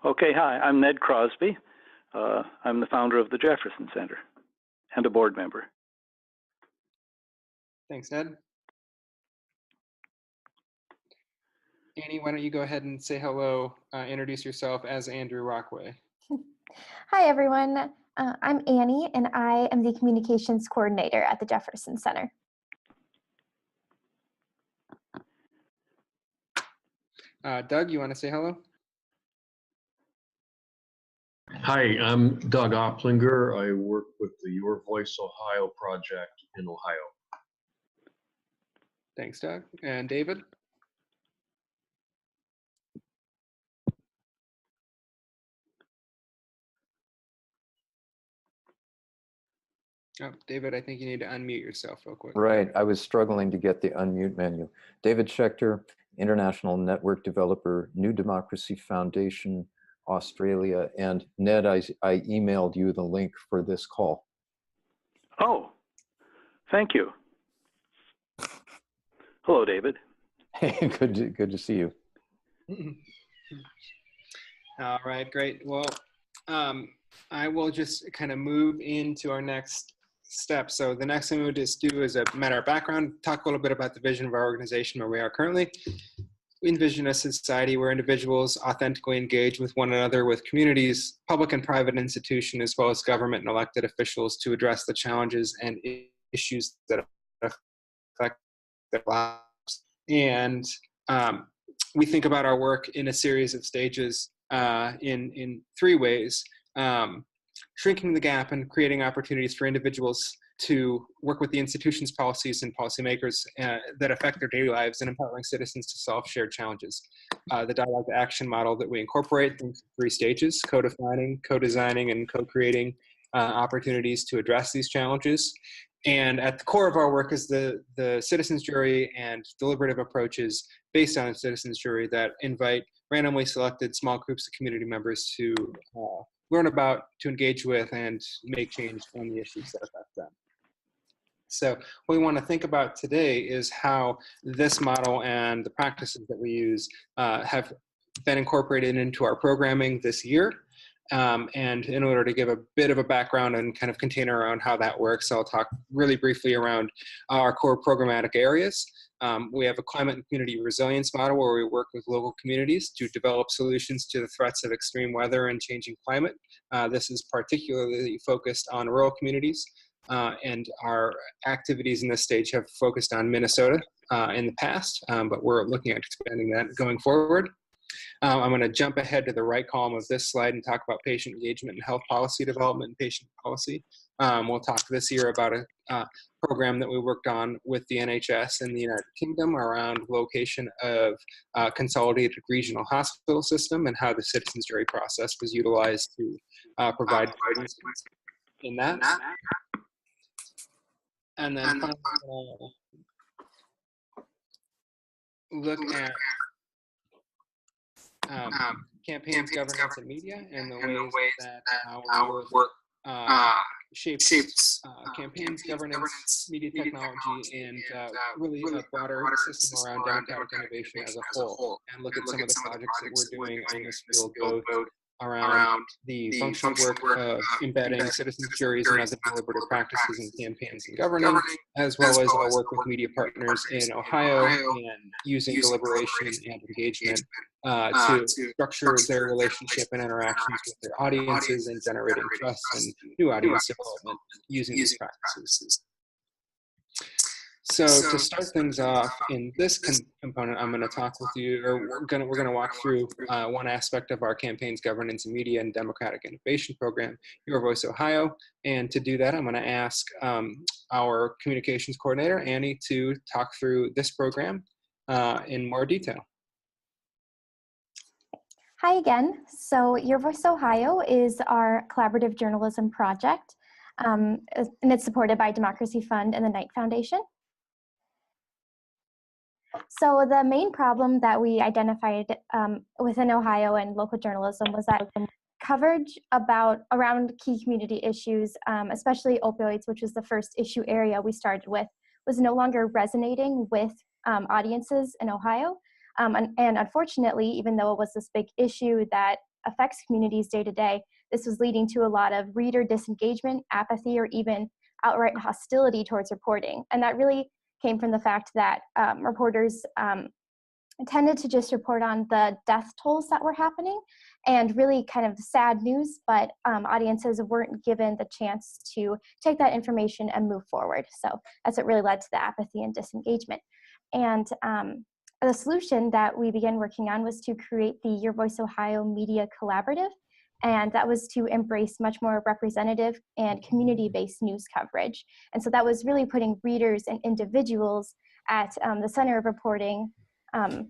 Okay, hi, I'm Ned Crosby. I'm the founder of the Jefferson Center and a board member. Thanks, Ned. Annie, why don't you go ahead and say hello, introduce yourself as Andrew Rockway. Hi, everyone. I'm Annie, and I am the communications coordinator at the Jefferson Center. Doug, you want to say hello? Hi, I'm Doug Opplinger. I work with the Your Voice Ohio project in Ohio. Thanks, Doug. And David? Oh, David, I think you need to unmute yourself real quick. Right, I was struggling to get the unmute menu. David Schechter, International Network Developer, New Democracy Foundation, Australia. And Ned, I emailed you the link for this call. Oh, thank you. Hello, David. Hey, good to see you. All right, great. Well, I will just kind of move into our next step. So the next thing we'll just do is a matter of background, talk a little bit about the vision of our organization, where we are currently. We envision a society where individuals authentically engage with one another, with communities, public and private institutions, as well as government and elected officials to address the challenges and issues that affect their lives. And we think about our work in a series of stages in three ways. Shrinking the gap and creating opportunities for individuals to work with the institutions, policies, and policymakers that affect their daily lives, and empowering citizens to solve shared challenges. The dialogue to action model that we incorporate in three stages: co-defining, co-designing, and co-creating opportunities to address these challenges. And at the core of our work is the citizens jury and deliberative approaches based on a citizens jury that invite randomly selected small groups of community members to learn about, to engage with, and make change on the issues that affect them. So what we want to think about today is how this model and the practices that we use have been incorporated into our programming this year. And in order to give a bit of a background and kind of container around how that works, I'll talk really briefly around our core programmatic areas. We have a climate and community resilience model where we work with local communities to develop solutions to the threats of extreme weather and changing climate. This is particularly focused on rural communities, and our activities in this stage have focused on Minnesota in the past, but we're looking at expanding that going forward. I'm going to jump ahead to the right column of this slide and talk about patient engagement and health policy development and patient policy. We'll talk this year about a program that we worked on with the NHS in the United Kingdom around location of consolidated regional hospital system and how the citizens jury process was utilized to provide guidance in that. And then finally, look at campaigns, governance, and media, and the ways that our work shapes campaigns, governance, media technology, and really a broader system around democratic innovation as a whole, and look at some of the projects that we're doing in this field, both around the functional work of embedding citizens juries and other deliberative practices in campaigns and governing, as well as our work with media partners in Ohio and using deliberation and engagement to structure their relationship and interactions with their audiences and generating trust and new audience development using these practices. So to start things off in this component, I'm going to talk with you, or we're going to walk through one aspect of our campaigns, governance, and media and democratic innovation program, Your Voice Ohio. And to do that, I'm going to ask our communications coordinator, Annie, to talk through this program in more detail. Hi again. So Your Voice Ohio is our collaborative journalism project, and it's supported by Democracy Fund and the Knight Foundation. So the main problem that we identified within Ohio and local journalism was that coverage around key community issues, especially opioids, which was the first issue area we started with, was no longer resonating with audiences in Ohio. And unfortunately, even though it was this big issue that affects communities day to day, this was leading to a lot of reader disengagement, apathy, or even outright hostility towards reporting. And that really came from the fact that reporters tended to just report on the death tolls that were happening and really kind of sad news, but audiences weren't given the chance to take that information and move forward. So that's what really led to the apathy and disengagement. And the solution that we began working on was to create the Your Voice Ohio Media Collaborative, and that was to embrace much more representative and community-based news coverage. And so that was really putting readers and individuals at the center of reporting, and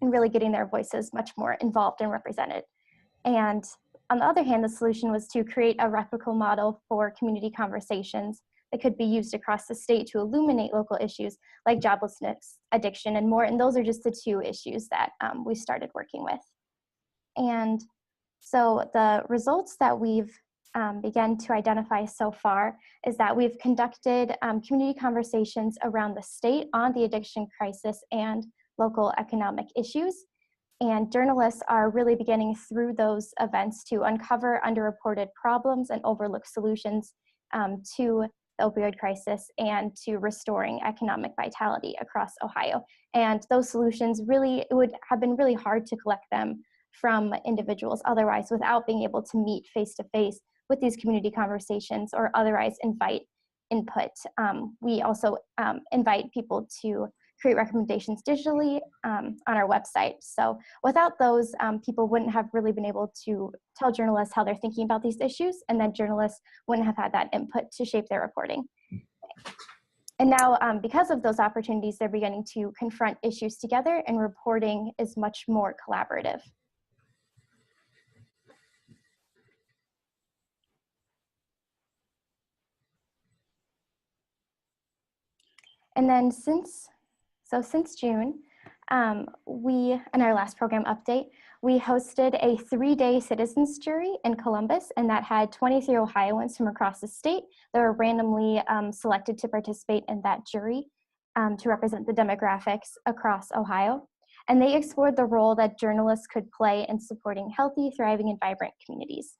really getting their voices much more involved and represented. And on the other hand, the solution was to create a replicable model for community conversations that could be used across the state to illuminate local issues like joblessness, addiction, and more. And those are just the two issues that we started working with. And so the results that we've begun to identify so far is that we've conducted community conversations around the state on the addiction crisis and local economic issues. And journalists are really beginning through those events to uncover underreported problems and overlooked solutions to the opioid crisis and to restoring economic vitality across Ohio. And those solutions really, it would have been really hard to collect them from individuals otherwise without being able to meet face-to-face with these community conversations or otherwise invite input. We also invite people to create recommendations digitally on our website. So without those, people wouldn't have really been able to tell journalists how they're thinking about these issues, and then journalists wouldn't have had that input to shape their reporting. And now, because of those opportunities, they're beginning to confront issues together, and reporting is much more collaborative. And then since June, we, in our last program update, we hosted a 3-day citizens jury in Columbus, and that had 23 Ohioans from across the state that were randomly selected to participate in that jury to represent the demographics across Ohio. And they explored the role that journalists could play in supporting healthy, thriving, and vibrant communities.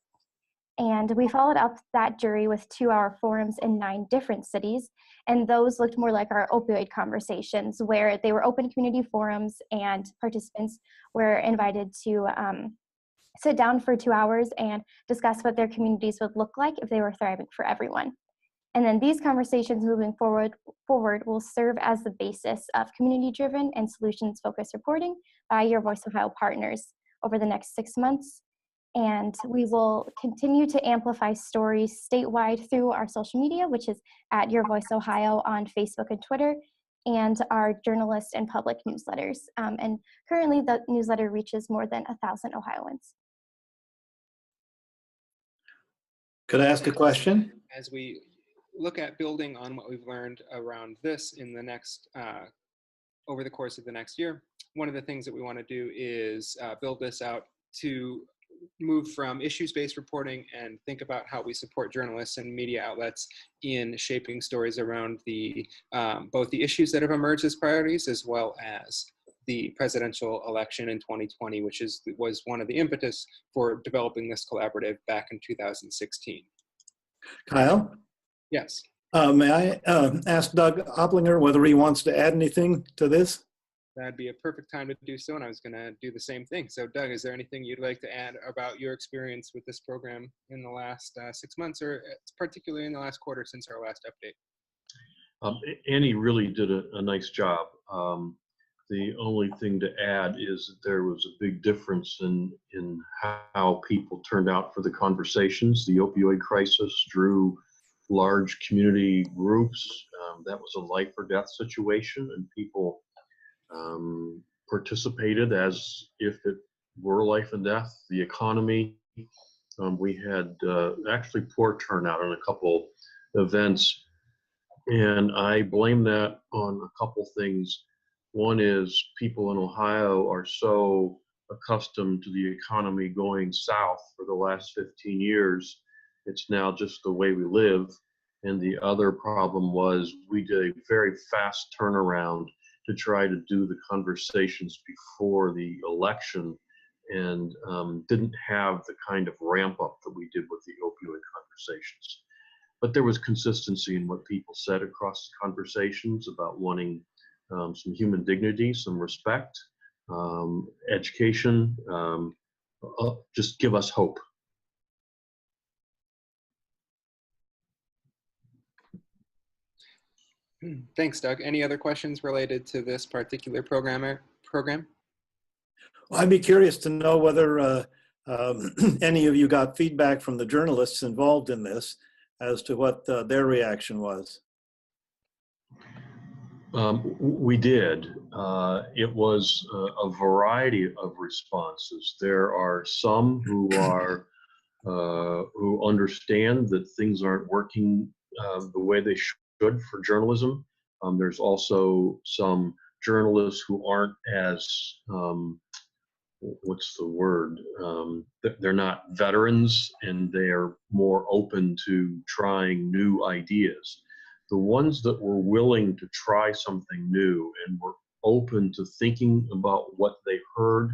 And we followed up that jury with 2-hour forums in 9 different cities. And those looked more like our opioid conversations, where they were open community forums and participants were invited to sit down for 2 hours and discuss what their communities would look like if they were thriving for everyone. And then these conversations moving forward will serve as the basis of community-driven and solutions-focused reporting by Your Voice Ohio partners over the next 6 months. And we will continue to amplify stories statewide through our social media, which is at Your Voice Ohio on Facebook and Twitter, and our journalist and public newsletters. And currently the newsletter reaches more than 1,000 Ohioans. Could I ask a question? As we look at building on what we've learned around this in the next, over the course of the next year, one of the things that we want to do is build this out to move from issues-based reporting and think about how we support journalists and media outlets in shaping stories around the both the issues that have emerged as priorities as well as the presidential election in 2020, which was one of the impetus for developing this collaborative back in 2016. Kyle? Yes. May I ask Doug Oplinger whether he wants to add anything to this? That'd be a perfect time to do so, and I was going to do the same thing. So, Doug, is there anything you'd like to add about your experience with this program in the last 6 months, or particularly in the last quarter since our last update? Annie really did a nice job. The only thing to add is that there was a big difference in how people turned out for the conversations. The opioid crisis drew large community groups. That was a life or death situation, and people participated as if it were life and death. The economy, we had actually poor turnout on a couple events, and I blame that on a couple things. One is people in Ohio are so accustomed to the economy going south for the last 15 years. It's now just the way we live. And the other problem was we did a very fast turnaround to try to do the conversations before the election. and didn't have the kind of ramp up that we did with the opioid conversations. But there was consistency in what people said across the conversations about wanting some human dignity, some respect, education, just give us hope. Thanks, Doug. Any other questions related to this particular program? Well, I'd be curious to know whether any of you got feedback from the journalists involved in this as to what their reaction was. We did. It was a variety of responses. There are some who are who understand that things aren't working the way they should for journalism. There's also some journalists who aren't as what's the word? They're not veterans, and they are more open to trying new ideas. The ones that were willing to try something new and were open to thinking about what they heard,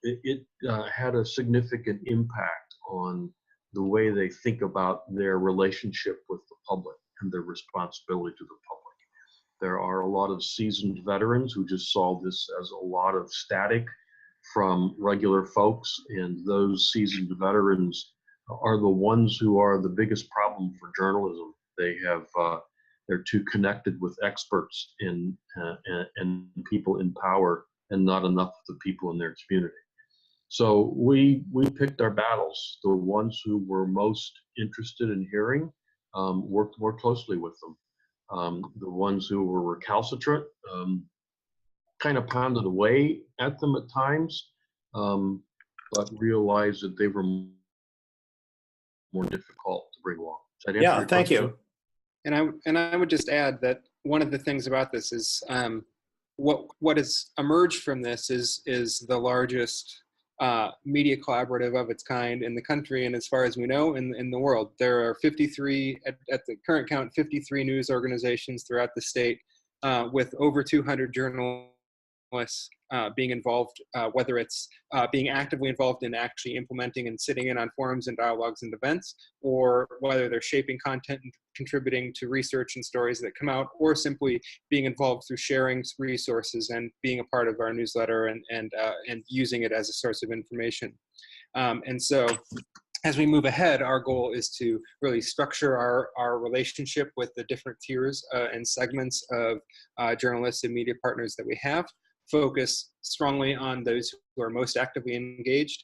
it had a significant impact on the way they think about their relationship with the public and their responsibility to the public. There are a lot of seasoned veterans who just saw this as a lot of static from regular folks, and those seasoned veterans are the ones who are the biggest problem for journalism. They're too connected with experts and people in power, and not enough of the people in their community. So we picked our battles. The ones who were most interested in hearing worked more closely with them. The ones who were recalcitrant kind of pounded away at them at times, but realized that they were more difficult to bring along. Does that answer your Thank question? you. And I would just add that one of the things about this is what has emerged from this is the largest media collaborative of its kind in the country, and as far as we know, in the world. There are 53, at the current count, 53 news organizations throughout the state, with over 200 journalists being involved, whether it's being actively involved in actually implementing and sitting in on forums and dialogues and events, or whether they're shaping content and contributing to research and stories that come out, or simply being involved through sharing resources and being a part of our newsletter and using it as a source of information. And so as we move ahead, our goal is to really structure our relationship with the different tiers and segments of journalists and media partners that we have, focus strongly on those who are most actively engaged,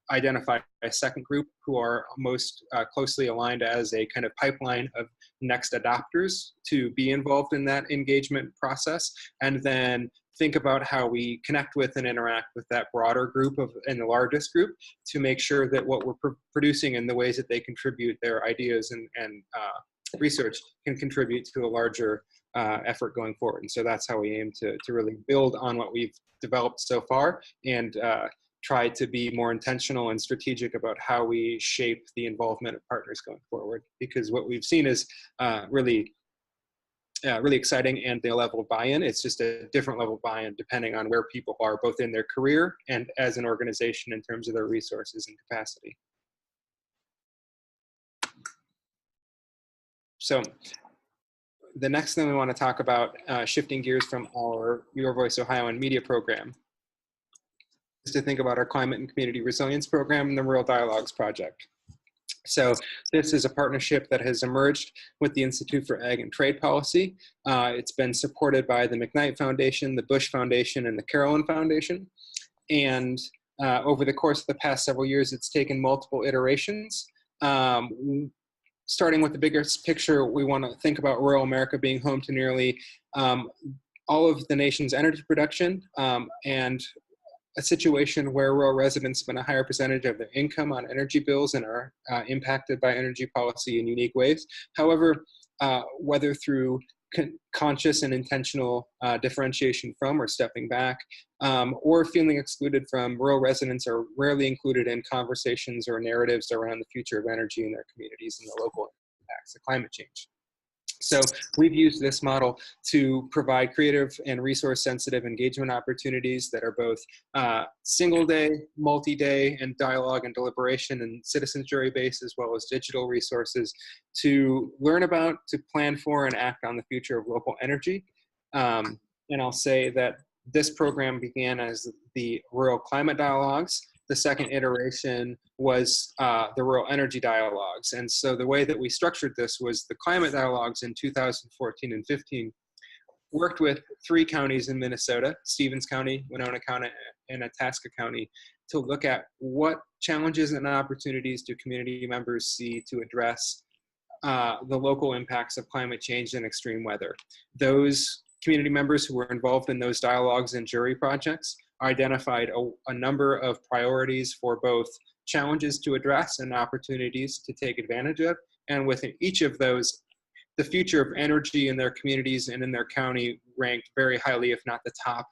identify a second group who are most closely aligned as a kind of pipeline of next adopters to be involved in that engagement process, and then think about how we connect with and interact with that broader group and the largest group to make sure that what we're producing and the ways that they contribute their ideas and research can contribute to a larger effort going forward. And so that's how we aim to really build on what we've developed so far and try to be more intentional and strategic about how we shape the involvement of partners going forward. Because what we've seen is really exciting, and the level of buy-in, it's just a different level of buy-in depending on where people are, both in their career and as an organization in terms of their resources and capacity. So the next thing we want to talk about, shifting gears from our Your Voice Ohio and Media program, is to think about our Climate and Community Resilience program and the Rural Dialogues Project. So this is a partnership that has emerged with the Institute for Ag and Trade Policy. It's been supported by the McKnight Foundation, the Bush Foundation, and the Carolyn Foundation. And over the course of the past several years, it's taken multiple iterations. Starting with the biggest picture, we want to think about rural America being home to nearly all of the nation's energy production, and a situation where rural residents spend a higher percentage of their income on energy bills and are impacted by energy policy in unique ways. However, whether through conscious and intentional differentiation from or stepping back, or feeling excluded from, rural residents are rarely included in conversations or narratives around the future of energy in their communities and the local impacts of climate change. So we've used this model to provide creative and resource-sensitive engagement opportunities that are both single day, multi-day, and dialogue and deliberation and citizens jury-based, as well as digital resources to learn about, to plan for, and act on the future of local energy. And I'll say that this program began as the Rural Climate Dialogues. The second iteration was the Rural Energy Dialogues. And so the way that we structured this was the Climate Dialogues in 2014 and 15 worked with 3 counties in Minnesota, Stevens County, Winona County, and Itasca County, to look at what challenges and opportunities do community members see to address the local impacts of climate change and extreme weather. Those community members who were involved in those dialogues and jury projects identified a number of priorities for both challenges to address and opportunities to take advantage of. And within each of those, the future of energy in their communities and in their county ranked very highly, if not the top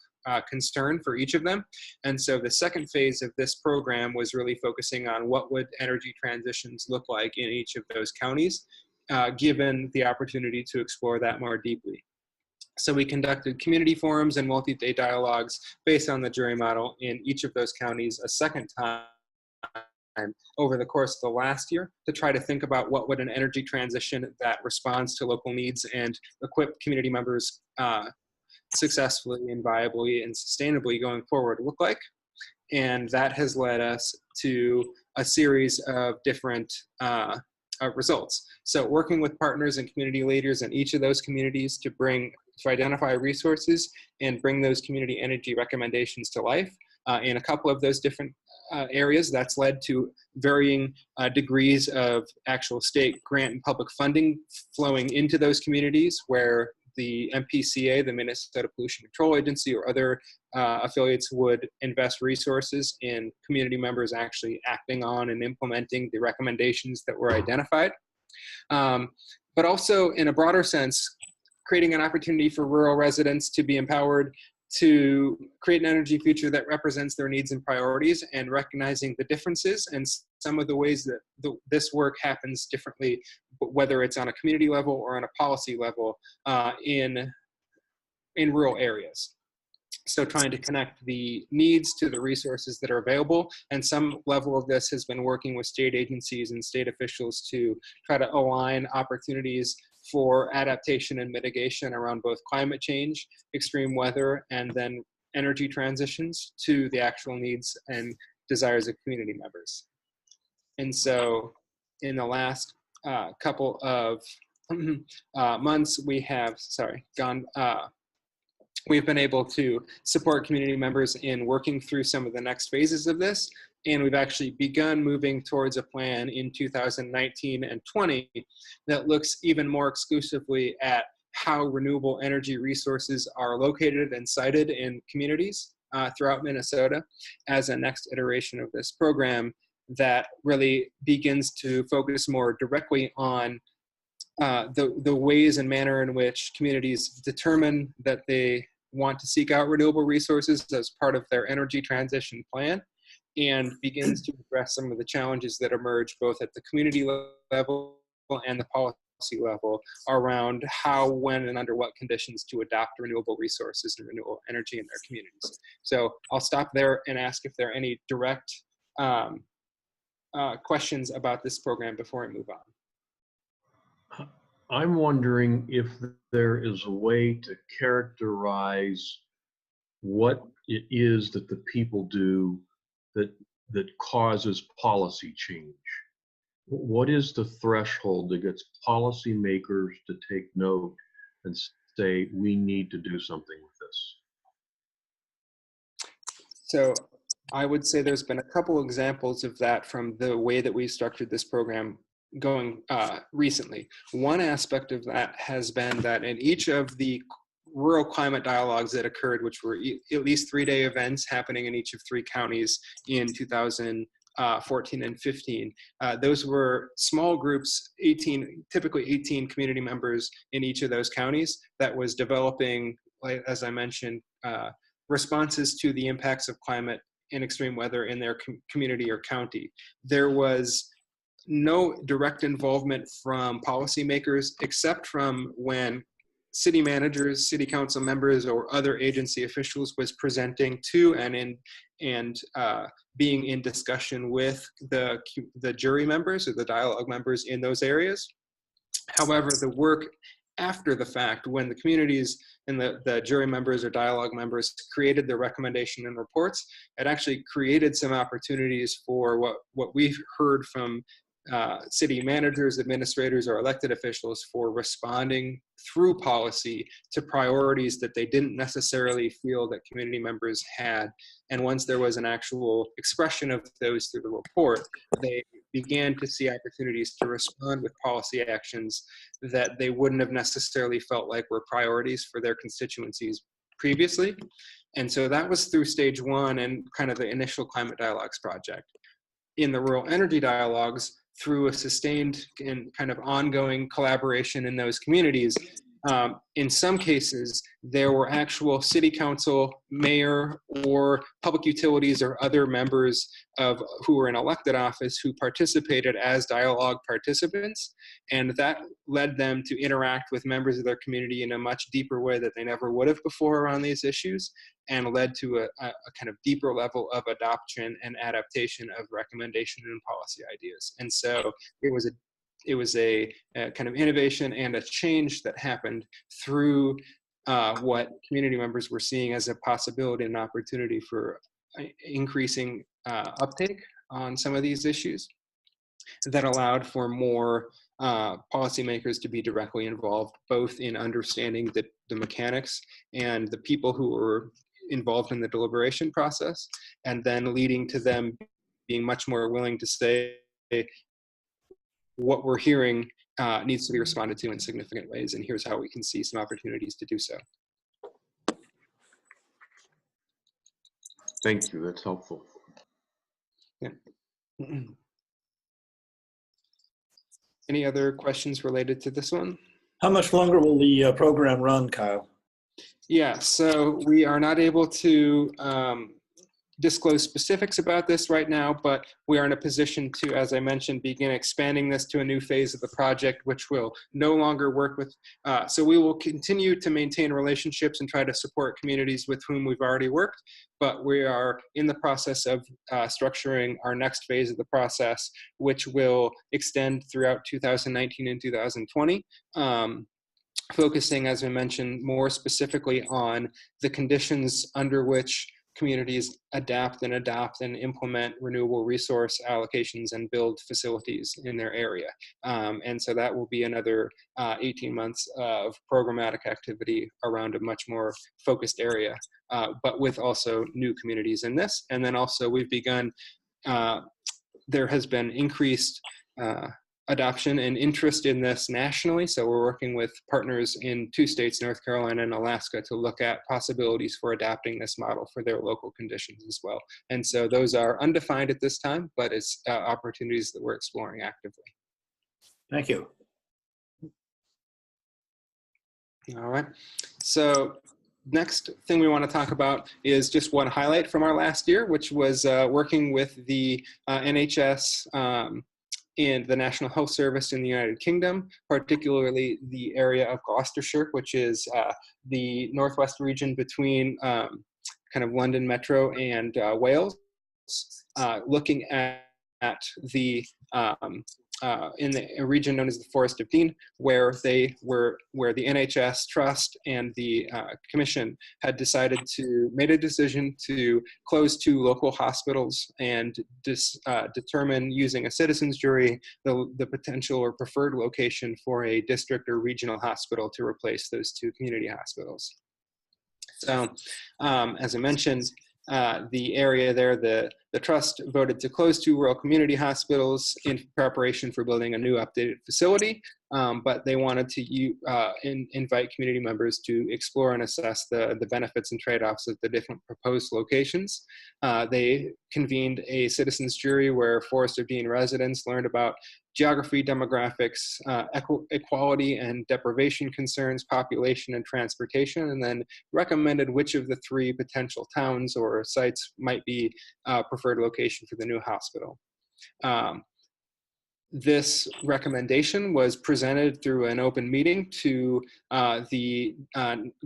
concern for each of them. And so the second phase of this program was really focusing on what would energy transitions look like in each of those counties, given the opportunity to explore that more deeply. So we conducted community forums and multi-day dialogues based on the jury model in each of those counties a second time over the course of the last year to try to think about what would an energy transition that responds to local needs and equip community members successfully and viably and sustainably going forward look like. And that has led us to a series of different results. So working with partners and community leaders in each of those communities to identify resources and bring those community energy recommendations to life in a couple of those different areas. That's led to varying degrees of actual state grant and public funding flowing into those communities where the MPCA, the Minnesota Pollution Control Agency, or other affiliates would invest resources in community members actually acting on and implementing the recommendations that were identified. But also in a broader sense, creating an opportunity for rural residents to be empowered to create an energy future that represents their needs and priorities, and recognizing the differences and some of the ways that this work happens differently, whether it's on a community level or on a policy level in rural areas. So trying to connect the needs to the resources that are available, and some level of this has been working with state agencies and state officials to try to align opportunities for adaptation and mitigation around both climate change, extreme weather, and then energy transitions to the actual needs and desires of community members. And so in the last couple of months, we have, we've been able to support community members in working through some of the next phases of this. And we've actually begun moving towards a plan in 2019 and 20 that looks even more exclusively at how renewable energy resources are located and sited in communities throughout Minnesota as a next iteration of this program that really begins to focus more directly on the ways and manner in which communities determine that they want to seek out renewable resources as part of their energy transition plan, and begins to address some of the challenges that emerge both at the community level and the policy level around how, when, and under what conditions to adopt renewable resources and renewable energy in their communities. So I'll stop there and ask if there are any direct questions about this program before I move on. I'm wondering if there is a way to characterize what it is that the people do that causes policy change. What is the threshold that gets policymakers to take note and say, we need to do something with this? So I would say there's been a couple examples of that from the way that we structured this program going recently. One aspect of that has been that in each of the rural climate dialogues that occurred, which were at least 3-day events happening in each of 3 counties in 2014 and 15. Those were small groups, typically 18 community members in each of those counties that was developing, as I mentioned, responses to the impacts of climate and extreme weather in their community or county. There was no direct involvement from policymakers, except from when city managers, city council members, or other agency officials was presenting to and being in discussion with the jury members or the dialogue members in those areas. However, the work after the fact, when the communities and the jury members or dialogue members created their recommendation and reports, it actually created some opportunities for what we've heard from city managers, administrators, or elected officials for responding through policy to priorities that they didn't necessarily feel that community members had. And once there was an actual expression of those through the report, they began to see opportunities to respond with policy actions that they wouldn't have necessarily felt like were priorities for their constituencies previously. And so that was through stage one and kind of the initial climate dialogues project. In the rural energy dialogues, through a sustained and kind of ongoing collaboration in those communities, in some cases, there were actual city council, mayor, or public utilities or other members who were in elected office who participated as dialogue participants. And that led them to interact with members of their community in a much deeper way that they never would have before around these issues, and led to a kind of deeper level of adoption and adaptation of recommendation and policy ideas. And so it was a kind of innovation and a change that happened through what community members were seeing as a possibility and opportunity for increasing uptake on some of these issues that allowed for more policymakers to be directly involved, both in understanding the mechanics and the people who were involved in the deliberation process, and then leading to them being much more willing to say, what we're hearing needs to be responded to in significant ways, and here's how we can see some opportunities to do so. Thank you, that's helpful. Yeah. Any other questions related to this one? How much longer will the program run, Kyle? Yeah, so we are not able to disclose specifics about this right now, but we are in a position to, as I mentioned, begin expanding this to a new phase of the project, which will no longer work with, so we will continue to maintain relationships and try to support communities with whom we've already worked, but we are in the process of structuring our next phase of the process, which will extend throughout 2019 and 2020. Focusing, as I mentioned, more specifically on the conditions under which communities adapt and adopt and implement renewable resource allocations and build facilities in their area. And so that will be another 18 months of programmatic activity around a much more focused area, but with also new communities in this. And then also we've begun, there has been increased adoption and interest in this nationally. So we're working with partners in 2 states, North Carolina and Alaska, to look at possibilities for adapting this model for their local conditions as well. And so those are undefined at this time, but it's opportunities that we're exploring actively. Thank you. All right. So next thing we want to talk about is just one highlight from our last year, which was working with the NHS and the National Health Service in the United Kingdom, particularly the area of Gloucestershire, which is the northwest region between kind of London Metro and Wales, looking at the in a region known as the Forest of Dean, where the NHS Trust and the Commission had made a decision to close 2 local hospitals and determine, using a citizens jury, the potential or preferred location for a district or regional hospital to replace those 2 community hospitals. So, as I mentioned, the area there, the trust voted to close 2 rural community hospitals in preparation for building a new updated facility, but they wanted to invite community members to explore and assess the benefits and trade-offs of the different proposed locations. They convened a citizens jury where Forest of Dean residents learned about geography, demographics, equality and deprivation concerns, population and transportation, and then recommended which of the 3 potential towns or sites might be preferred location for the new hospital. this recommendation was presented through an open meeting to the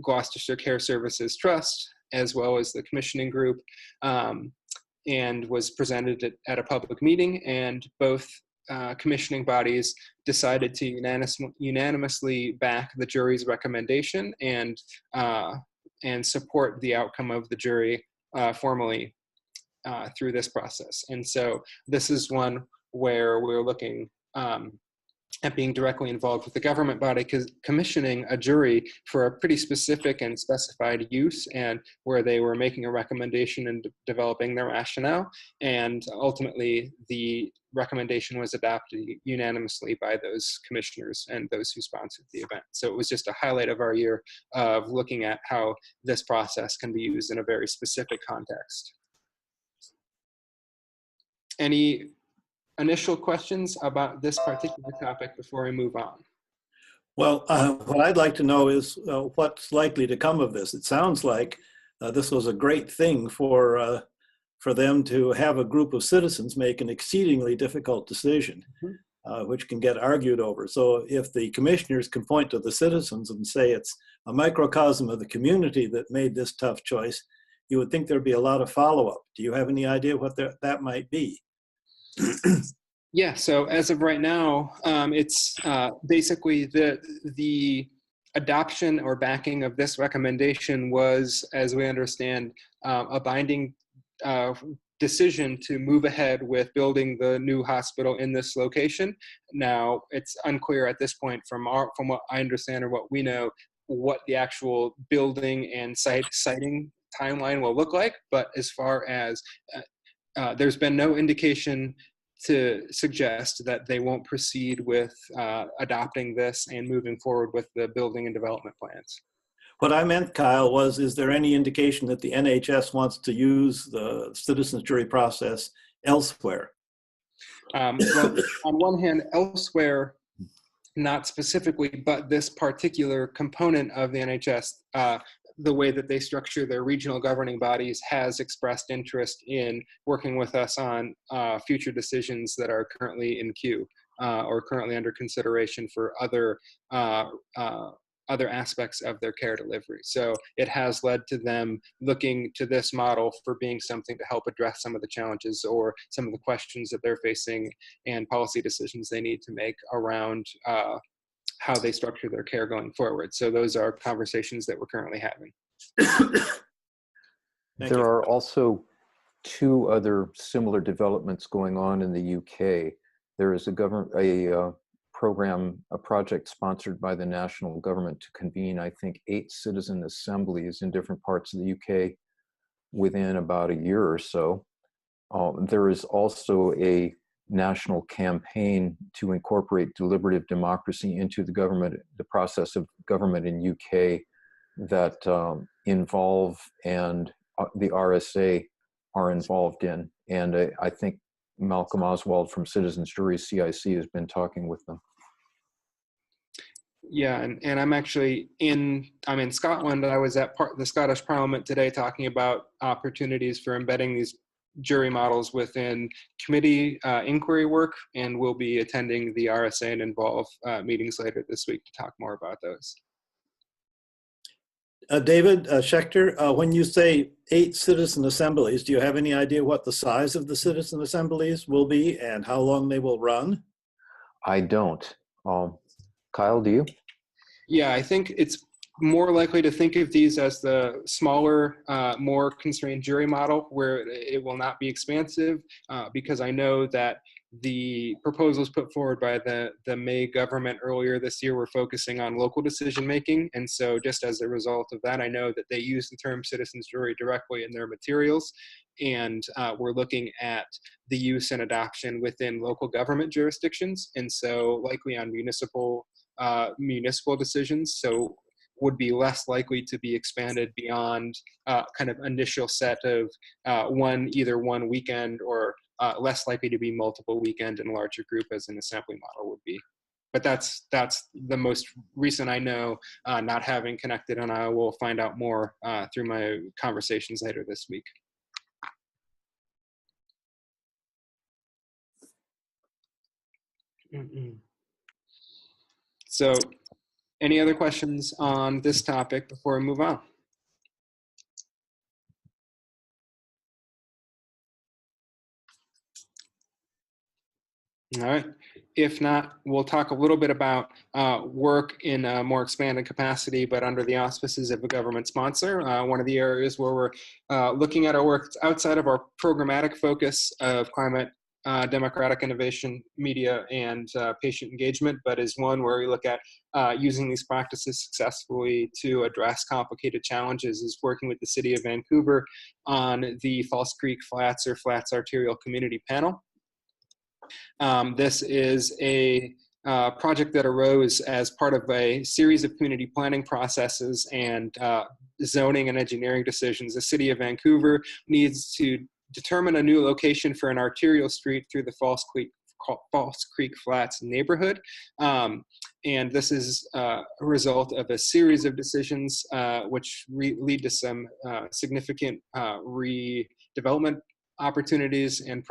Gloucestershire Care Services Trust, as well as the commissioning group, and was presented at a public meeting, and both commissioning bodies decided to unanimously back the jury's recommendation and support the outcome of the jury formally through this process. And so this is one where we're looking at being directly involved with the government body, commissioning a jury for a pretty specific and specified use, and where they were making a recommendation and developing their rationale. And ultimately, the recommendation was adopted unanimously by those commissioners and those who sponsored the event. So it was just a highlight of our year of looking at how this process can be used in a very specific context. Any initial questions about this particular topic before we move on? Well, what I'd like to know is what's likely to come of this. It sounds like this was a great thing for them to have a group of citizens make an exceedingly difficult decision, which can get argued over. So if the commissioners can point to the citizens and say it's a microcosm of the community that made this tough choice, you would think there'd be a lot of follow-up. Do you have any idea what that might be? Yeah, so as of right now, it's basically the adoption or backing of this recommendation was, as we understand, a binding decision to move ahead with building the new hospital in this location. Now, it's unclear at this point from what I understand or what we know, what the actual building and siting timeline will look like. But as far as there's been no indication to suggest that they won't proceed with adopting this and moving forward with the building and development plans. What I meant, Kyle, was, is there any indication that the NHS wants to use the citizens jury process elsewhere? Well, on one hand, elsewhere, not specifically, but this particular component of the NHS, the way that they structure their regional governing bodies, has expressed interest in working with us on future decisions that are currently in queue or currently under consideration for other aspects of their care delivery. So it has led to them looking to this model for being something to help address some of the challenges or some of the questions that they're facing and policy decisions they need to make around how they structure their care going forward. So those are conversations that we're currently having. There are also two other similar developments going on in the UK. There is a project sponsored by the national government to convene, I think, 8 citizen assemblies in different parts of the UK within about a year or so. There is also a national campaign to incorporate deliberative democracy into the process of government in UK that involve and the RSA are involved in. And I think Malcolm Oswald from Citizens Jury CIC has been talking with them. Yeah, and I'm actually in Scotland. I was at the Scottish Parliament today talking about opportunities for embedding these jury models within committee inquiry work, and we'll be attending the RSA and Involve meetings later this week to talk more about those. David Schechter, when you say 8 citizen assemblies, do you have any idea what the size of the citizen assemblies will be and how long they will run? I don't. Kyle, do you? Yeah, I think it's more likely to think of these as the smaller, more constrained jury model where it will not be expansive, because I know that the proposals put forward by the May government earlier this year were focusing on local decision making. And so just as a result of that, I know that they use the term citizens jury directly in their materials. And we're looking at the use and adoption within local government jurisdictions. And so likely on municipal decisions. So would be less likely to be expanded beyond kind of initial set of either one weekend or less likely to be multiple weekend and larger group as an assembly model would be. But that's the most recent I know, not having connected, and I will find out more through my conversations later this week. So any other questions on this topic before we move on? All right. If not, we'll talk a little bit about work in a more expanded capacity, but under the auspices of a government sponsor. One of the areas where we're looking at our work outside of our programmatic focus of climate, democratic innovation, media, and patient engagement, but is one where we look at using these practices successfully to address complicated challenges, is working with the City of Vancouver on the False Creek Flats or Flats Arterial Community Panel. This is a project that arose as part of a series of community planning processes and zoning and engineering decisions. The City of Vancouver needs to determine a new location for an arterial street through the False Creek Flats neighborhood. And this is a result of a series of decisions which lead to some significant redevelopment opportunities and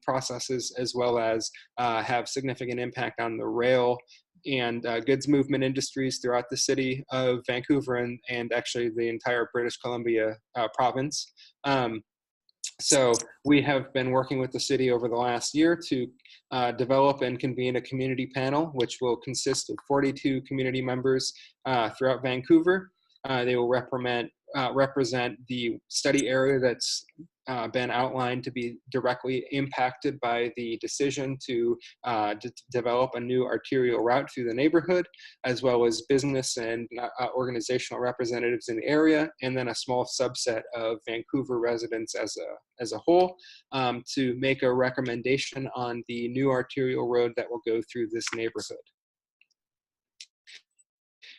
processes, as well as have significant impact on the rail and goods movement industries throughout the city of Vancouver and actually the entire British Columbia province. So we have been working with the city over the last year to develop and convene a community panel, which will consist of 42 community members throughout Vancouver. They will represent the study area that's been outlined to be directly impacted by the decision to develop a new arterial route through the neighborhood, as well as business and organizational representatives in the area, and then a small subset of Vancouver residents as a whole, to make a recommendation on the new arterial road that will go through this neighborhood.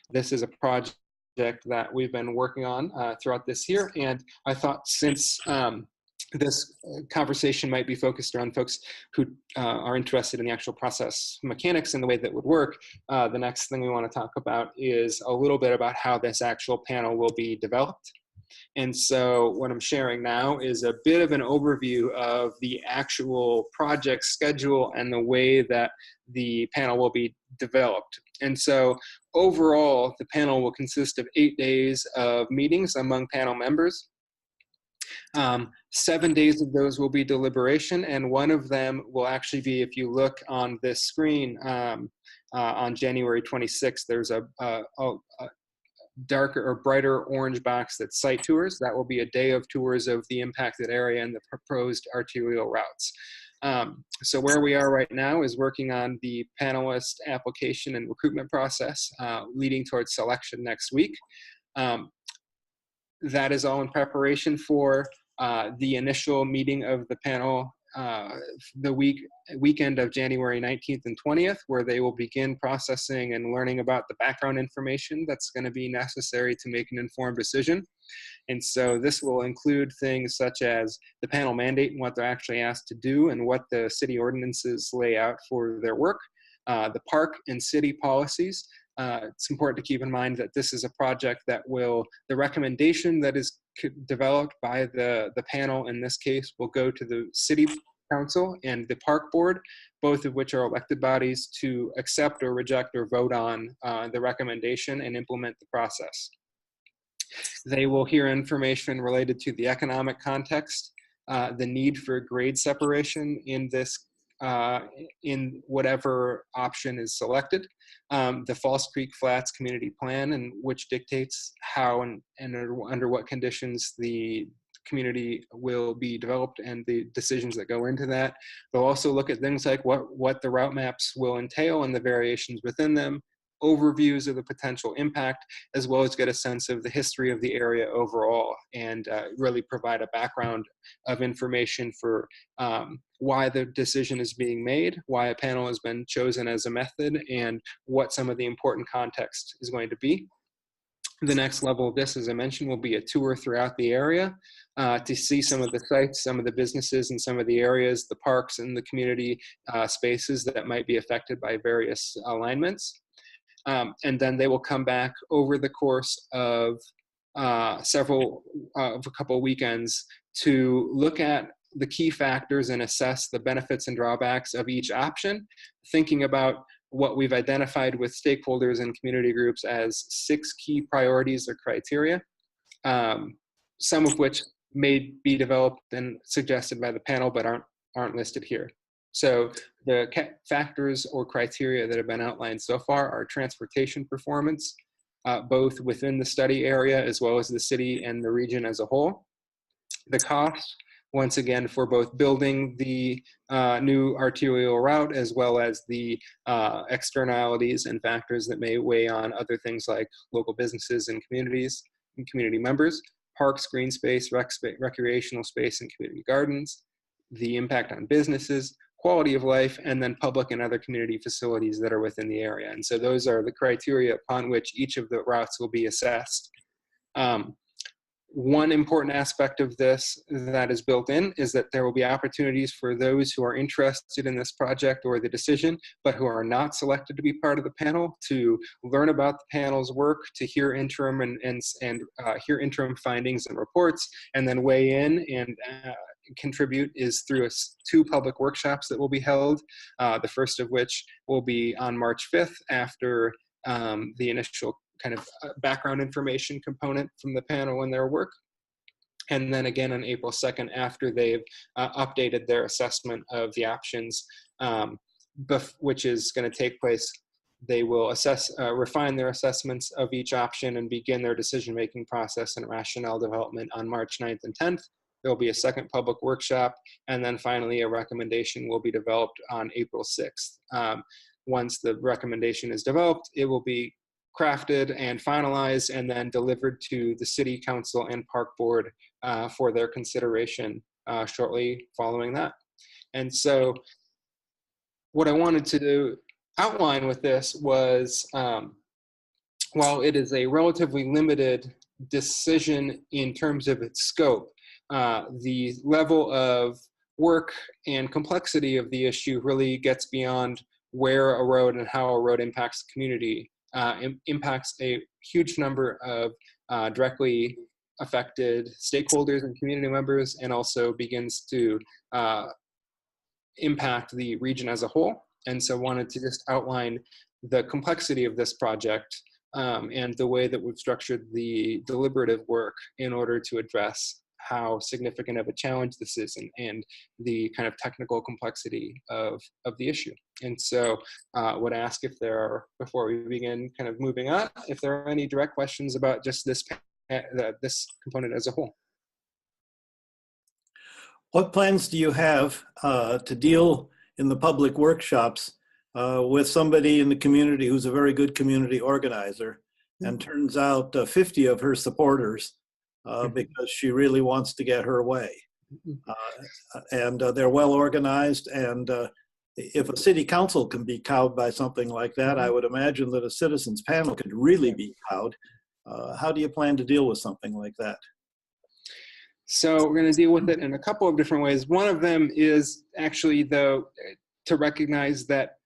This is a project that we've been working on throughout this year, and I thought since this conversation might be focused around folks who are interested in the actual process mechanics and the way that would work, the next thing we want to talk about is a little bit about how this actual panel will be developed. And so what I'm sharing now is a bit of an overview of the actual project schedule and the way that the panel will be developed. And so overall, the panel will consist of 8 days of meetings among panel members. 7 days of those will be deliberation, and one of them will actually be, if you look on this screen, on January 26th, there's a darker or brighter orange box that's site tours. That will be a day of tours of the impacted area and the proposed arterial routes. So where we are right now is working on the panelist application and recruitment process, leading towards selection next week. That is all in preparation for the initial meeting of the panel the weekend of January 19th and 20th, where they will begin processing and learning about the background information that's going to be necessary to make an informed decision. And so this will include things such as the panel mandate and what they're actually asked to do and what the city ordinances lay out for their work, the park and city policies. It's important to keep in mind that this is a project that the recommendation that is developed by the panel in this case will go to the city council and the park board, both of which are elected bodies, to accept or reject or vote on the recommendation and implement the process. They will hear information related to the economic context, the need for grade separation in this in whatever option is selected, the False Creek Flats community plan, and which dictates how and under what conditions the community will be developed and the decisions that go into that. They'll also look at things like what the route maps will entail and the variations within them, overviews of the potential impact, as well as get a sense of the history of the area overall, and really provide a background of information for why the decision is being made, why a panel has been chosen as a method, and what some of the important context is going to be. The next level of this, as I mentioned, will be a tour throughout the area to see some of the sites, some of the businesses, and some of the areas, the parks and the community spaces that might be affected by various alignments. And then they will come back over the course of a couple weekends to look at the key factors and assess the benefits and drawbacks of each option, thinking about what we've identified with stakeholders and community groups as 6 key priorities or criteria, some of which may be developed and suggested by the panel but aren't listed here. So the factors or criteria that have been outlined so far are transportation performance, both within the study area as well as the city and the region as a whole. The cost, once again, for both building the new arterial route as well as the externalities and factors that may weigh on other things like local businesses and communities and community members, parks, green space, recreational space, and community gardens, the impact on businesses, quality of life, and then public and other community facilities that are within the area. And so those are the criteria upon which each of the routes will be assessed. One important aspect of this that is built in is that there will be opportunities for those who are interested in this project or the decision, but who are not selected to be part of the panel, to learn about the panel's work, to hear interim and hear interim findings and reports, and then weigh in and contribute is through 2 public workshops that will be held, the first of which will be on March 5th after the initial kind of background information component from the panel and their work. And then again on April 2nd after they've updated their assessment of the options, which is going to take place. They will refine their assessments of each option and begin their decision-making process and rationale development on March 9th and 10th. There will be a second public workshop, and then finally a recommendation will be developed on April 6th. Once the recommendation is developed, it will be crafted and finalized and then delivered to the City Council and Park Board for their consideration shortly following that. And so what I wanted to outline with this was, while it is a relatively limited decision in terms of its scope, the level of work and complexity of the issue really gets beyond where a road and how a road impacts the community. Impacts a huge number of directly affected stakeholders and community members, and also begins to impact the region as a whole. And so wanted to just outline the complexity of this project and the way that we've structured the deliberative work in order to address how significant of a challenge this is and the kind of technical complexity of the issue. And so would ask if there are, before we begin kind of moving on, if there are any direct questions about just this component as a whole. What plans do you have to deal in the public workshops with somebody in the community who's a very good community organizer, and turns out 50 of her supporters because she really wants to get her way. And they're well organized, and if a city council can be cowed by something like that, I would imagine that a citizens panel could really be cowed. How do you plan to deal with something like that? So we're going to deal with it in a couple of different ways. One of them is actually, though, to recognize that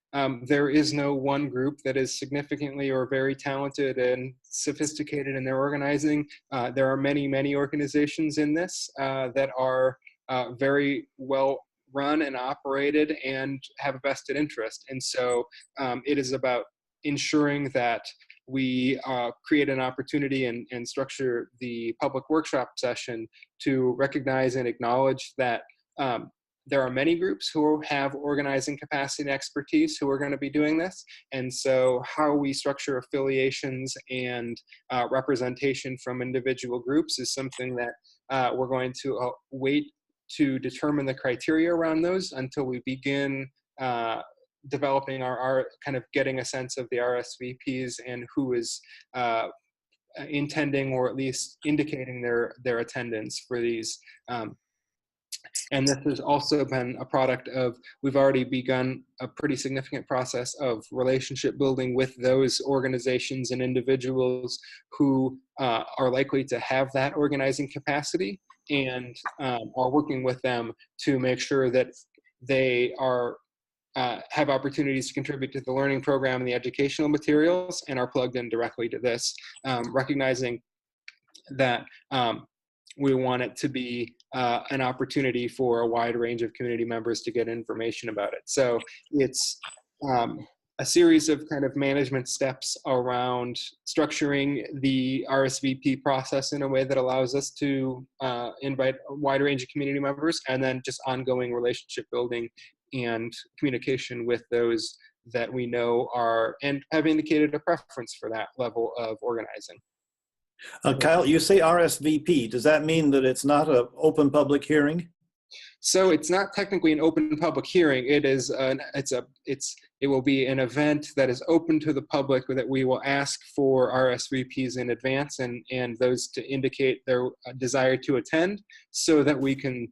there is no one group that is significantly or very talented and sophisticated in their organizing. There are many, many organizations in this that are very well run and operated and have a vested interest. And so it is about ensuring that we create an opportunity and structure the public workshop session to recognize and acknowledge that there are many groups who have organizing capacity and expertise who are going to be doing this. And so how we structure affiliations and representation from individual groups is something that we're going to wait to determine the criteria around those until we begin developing our kind of getting a sense of the RSVPs and who is intending or at least indicating their attendance for these. And this has also been a product of, we've already begun a pretty significant process of relationship building with those organizations and individuals who are likely to have that organizing capacity, and are working with them to make sure that they are have opportunities to contribute to the learning program and the educational materials and are plugged in directly to this, recognizing that we want it to be an opportunity for a wide range of community members to get information about it. So it's a series of kind of management steps around structuring the RSVP process in a way that allows us to invite a wide range of community members, and then just ongoing relationship building and communication with those that we know are and have indicated a preference for that level of organizing. Kyle, you say RSVP. Does that mean that it's not an open public hearing? So it's not technically an open public hearing. It is it will be an event that is open to the public, that we will ask for RSVPs in advance and those to indicate their desire to attend, so that we can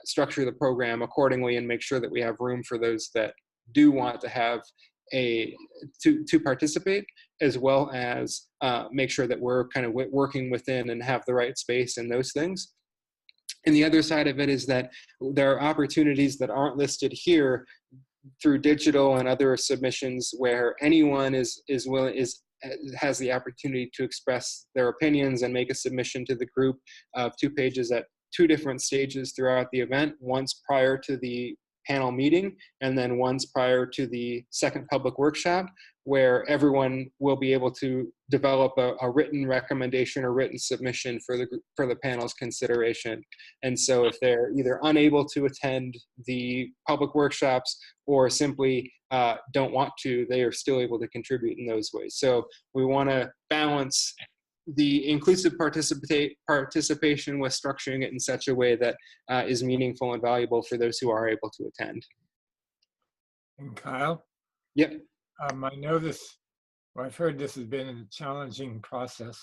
structure the program accordingly and make sure that we have room for those that do want to have to participate, as well as make sure that we're kind of working within and have the right space and those things. And the other side of it is that there are opportunities that aren't listed here through digital and other submissions where anyone has the opportunity to express their opinions and make a submission to the group of 2 pages at 2 different stages throughout the event, once prior to the panel meeting and then once prior to the second public workshop, where everyone will be able to develop a written recommendation or written submission for the panel's consideration. And so if they're either unable to attend the public workshops or simply don't want to, they are still able to contribute in those ways. So we want to balance the inclusive participation with structuring it in such a way that is meaningful and valuable for those who are able to attend. And Kyle? Yep. I know this, well, I've heard this has been a challenging process.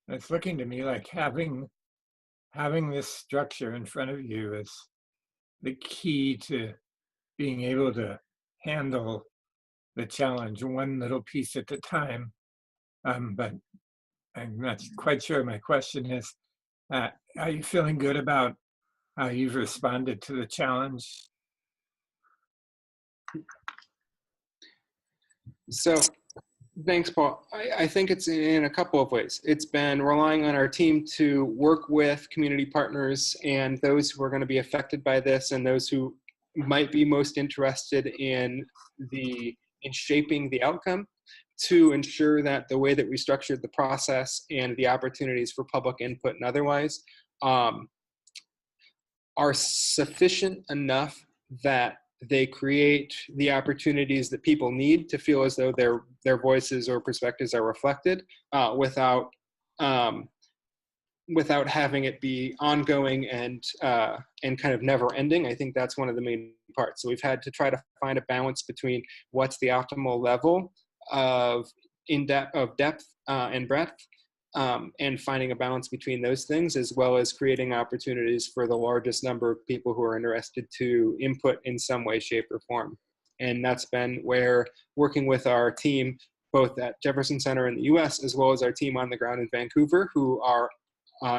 And it's looking to me like having this structure in front of you is the key to being able to handle the challenge one little piece at a time. But I'm not quite sure. My question is, are you feeling good about how you've responded to the challenge? So thanks, Paul. I think it's in a couple of ways. It's been relying on our team to work with community partners and those who are going to be affected by this and those who might be most interested in shaping the outcome, to ensure that the way that we structured the process and the opportunities for public input and otherwise are sufficient enough that they create the opportunities that people need to feel as though their voices or perspectives are reflected without having it be ongoing and kind of never ending. I think that's one of the main parts. So we've had to try to find a balance between what's the optimal level of depth and breadth, and finding a balance between those things, as well as creating opportunities for the largest number of people who are interested to input in some way, shape, or form. And that's been where working with our team, both at Jefferson Center in the US, as well as our team on the ground in Vancouver, who are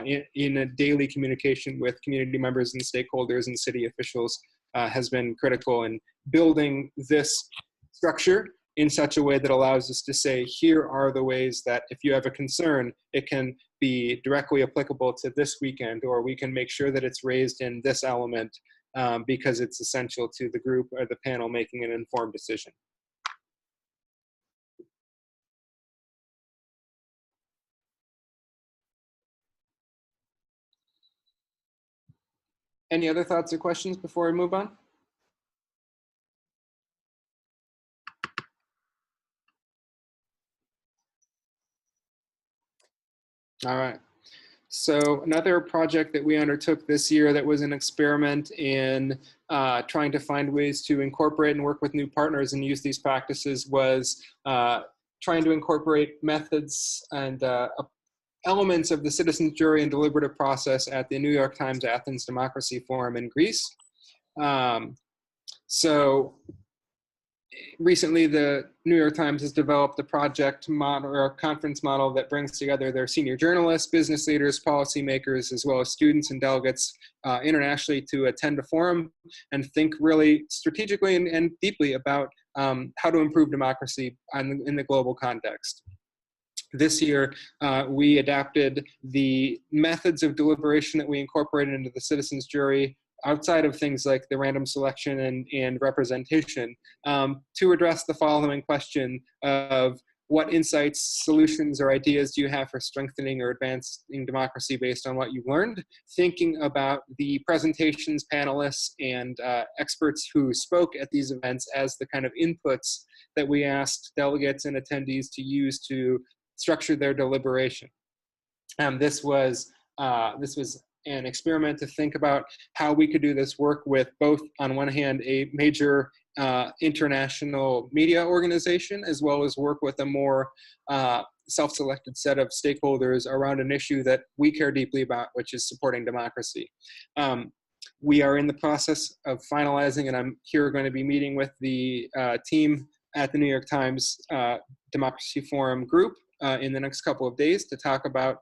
in a daily communication with community members and stakeholders and city officials, has been critical in building this structure in such a way that allows us to say, here are the ways that if you have a concern, it can be directly applicable to this weekend, or we can make sure that it's raised in this element because it's essential to the group or the panel making an informed decision. Any other thoughts or questions before we move on? All right. So another project that we undertook this year that was an experiment in trying to find ways to incorporate and work with new partners and use these practices was trying to incorporate methods and elements of the citizen jury and deliberative process at the New York Times Athens Democracy Forum in Greece. So recently, the New York Times has developed a project model or a conference model that brings together their senior journalists, business leaders, policymakers, as well as students and delegates internationally to attend a forum and think really strategically and deeply about how to improve democracy in the global context. This year, we adapted the methods of deliberation that we incorporated into the citizens jury outside of things like the random selection and representation to address the following question of what insights, solutions, or ideas do you have for strengthening or advancing democracy based on what you've learned? Thinking about the presentations, panelists, and experts who spoke at these events as the kind of inputs that we asked delegates and attendees to use to structure their deliberation. This was an experiment to think about how we could do this work with both, on one hand, a major international media organization, as well as work with a more self-selected set of stakeholders around an issue that we care deeply about, which is supporting democracy. We are in the process of finalizing, and I'm here going to be meeting with the team at the New York Times Democracy Forum group in the next couple of days to talk about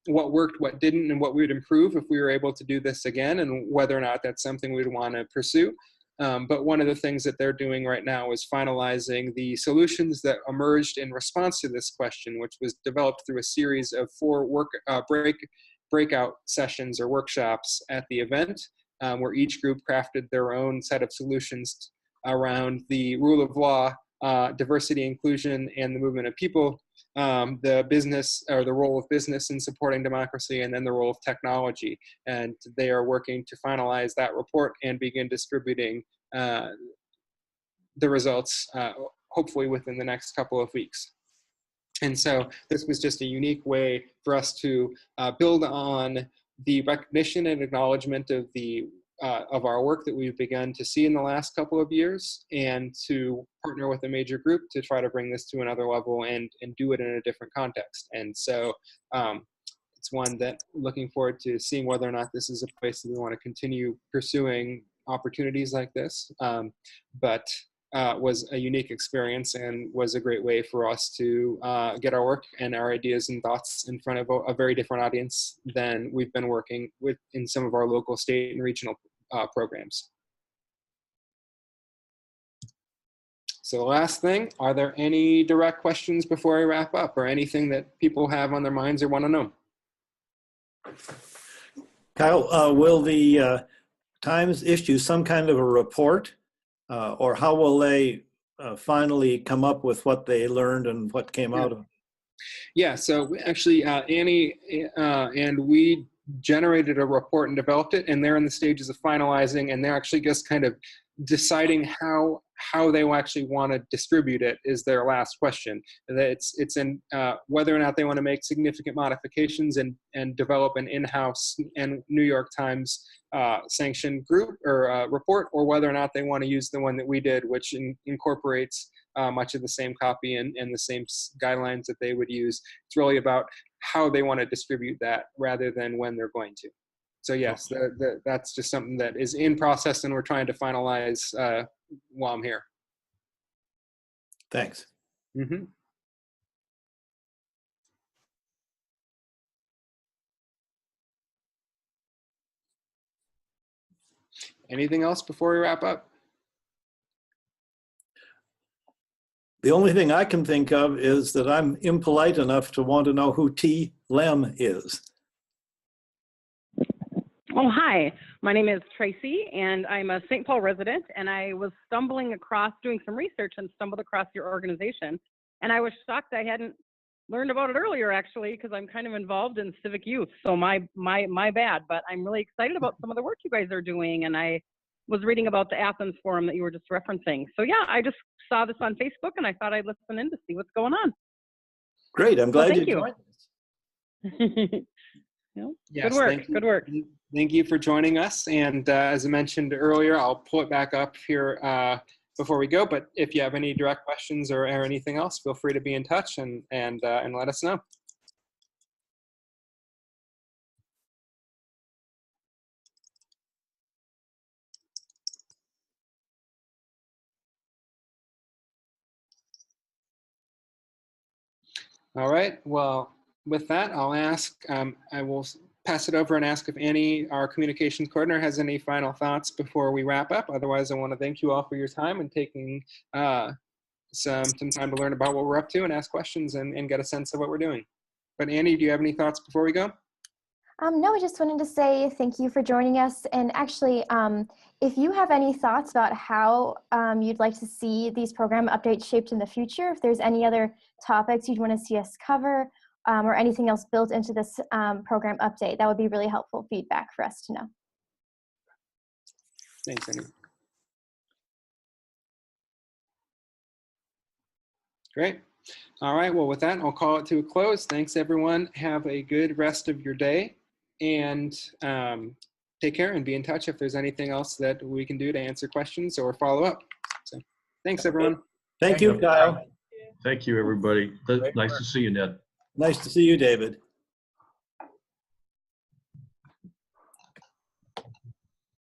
what worked, what didn't, and what we would improve if we were able to do this again, and whether or not that's something we'd want to pursue. But one of the things that they're doing right now is finalizing the solutions that emerged in response to this question, which was developed through a series of 4 breakout sessions or workshops at the event, where each group crafted their own set of solutions around the rule of law, diversity, inclusion, and the movement of people, the business, or the role of business in supporting democracy, and then the role of technology. And they are working to finalize that report and begin distributing the results, hopefully within the next couple of weeks. And so this was just a unique way for us to build on the recognition and acknowledgement of our work that we've begun to see in the last couple of years, and to partner with a major group to try to bring this to another level and do it in a different context. And so it's one that looking forward to seeing whether or not this is a place that we want to continue pursuing opportunities like this. But was a unique experience and was a great way for us to get our work and our ideas and thoughts in front of a very different audience than we've been working with in some of our local, state, and regional programs. So last thing, are there any direct questions before I wrap up, or anything that people have on their minds or want to know? Kyle, will the Times issue some kind of a report, or how will they finally come up with what they learned and what came out of it? Yeah, so actually Annie and we generated a report and developed it, and they're in the stages of finalizing, and they're actually just kind of deciding how they will actually want to distribute it is their last question. It's in whether or not they want to make significant modifications and develop an in-house and New York Times sanctioned group or report, or whether or not they want to use the one that we did, which incorporates much of the same copy and the same guidelines that they would use. It's really about how they want to distribute that rather than when they're going to. So yes, that's just something that is in process, and we're trying to finalize while I'm here. Thanks. Mm-hmm. Anything else before we wrap up? The only thing I can think of is that I'm impolite enough to want to know who T. Lem is. Oh, hi. My name is Tracy, and I'm a St. Paul resident, and I was stumbling across, doing some research, and stumbled across your organization. And I was shocked I hadn't learned about it earlier, actually, because I'm kind of involved in civic youth. So my bad, but I'm really excited about some of the work you guys are doing. And I was reading about the Athens forum that you were just referencing. So yeah, I just saw this on Facebook, and I thought I'd listen in to see what's going on. Great, I'm glad you joined us. Yes, good work, good work. Thank you for joining us. And as I mentioned earlier, I'll pull it back up here before we go. But if you have any direct questions or anything else, feel free to be in touch and let us know. All right. Well, with that, I'll ask, I will pass it over and ask if Annie, our communications coordinator, has any final thoughts before we wrap up. Otherwise, I want to thank you all for your time and taking some time to learn about what we're up to and ask questions and get a sense of what we're doing. But Andy, do you have any thoughts before we go? No, I just wanted to say thank you for joining us. And actually, if you have any thoughts about how you'd like to see these program updates shaped in the future, if there's any other topics you'd want to see us cover, or anything else built into this program update, that would be really helpful feedback for us to know. Thanks, Andy. Great. All right, well, with that, I'll call it to a close. Thanks, everyone. Have a good rest of your day, and take care and be in touch if there's anything else that we can do to answer questions or follow up. So thanks, everyone. Thank you, Kyle. Thank you, everybody. Nice to see you, Ned. Nice to see you, David.